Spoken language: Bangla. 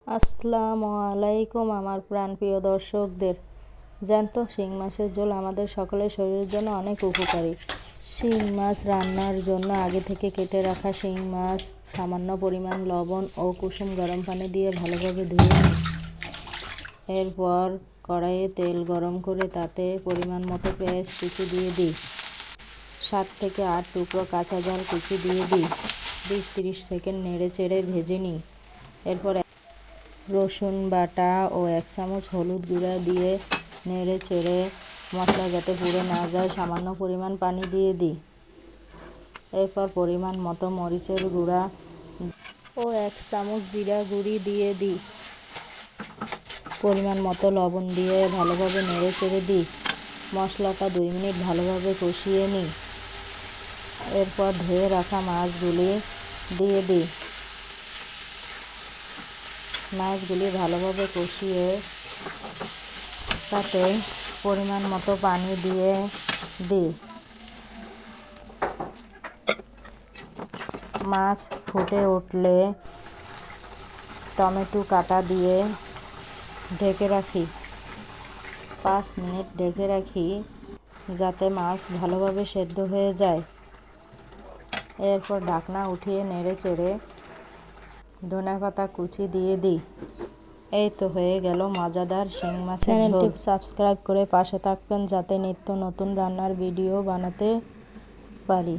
আসসালামু আলাইকুম আমার প্রাণপ্রিয় দর্শকদের। জ্যান্ত শিং মাছের ঝোল আমাদের সকলের শরীরের জন্য অনেক উপকারী। শিং মাছ রান্নার জন্য আগে থেকে কেটে রাখা শিং মাছ সামান্য পরিমাণ লবণ ও কুসুম গরম পানি দিয়ে ভালোভাবে ধুয়ে নিই। এরপর কড়াইয়ে তেল গরম করে তাতে পরিমাণ মতো পেঁয়াজ কুচি দিয়ে দিই। 7 থেকে 8 টুকরো কাঁচা ঝাল কুচি দিয়ে দিই। 20-30 সেকেন্ড নেড়ে চেড়ে ভেজে নিই। এরপর রসুন বাটা ও 1 চামচ হলুদ গুঁড়া দিয়ে নেড়ে চেড়ে মশলা যাতে পুড়ে না যায় সামান্য পরিমাণ পানি দিয়ে দিই। এরপর পরিমাণ মতো মরিচের গুঁড়া ও 1 চামচ জিরা গুঁড়ি দিয়ে দিই। পরিমাণ মতো লবণ দিয়ে ভালোভাবে নেড়ে চেড়ে দিই। মশলাটা 2 মিনিট ভালোভাবে কষিয়ে নিই। এরপর ধুয়ে রাখা মাছগুলি দিয়ে দিই। মাছগুলি ভালোভাবে কষিয়ে তাতে পরিমাণ মতো পানি দিয়ে দিই। মাছ ফুটে উঠলে টমেটো কাটা দিয়ে ঢেকে রাখি। 5 মিনিট ঢেকে রাখি যাতে মাছ ভালোভাবে সেদ্ধ হয়ে যায়। এরপর ঢাকনা উঠিয়ে নেড়ে চেড়ে ধনেপাতা কুচি দিয়ে দিই। এই তো হয়ে গেল মজাদার শিং মাছের ঝোল। চ্যানেলটি সাবস্ক্রাইব করে পাশে থাকবেন যাতে নিত্য নতুন রান্নার ভিডিও বানাতে পারি।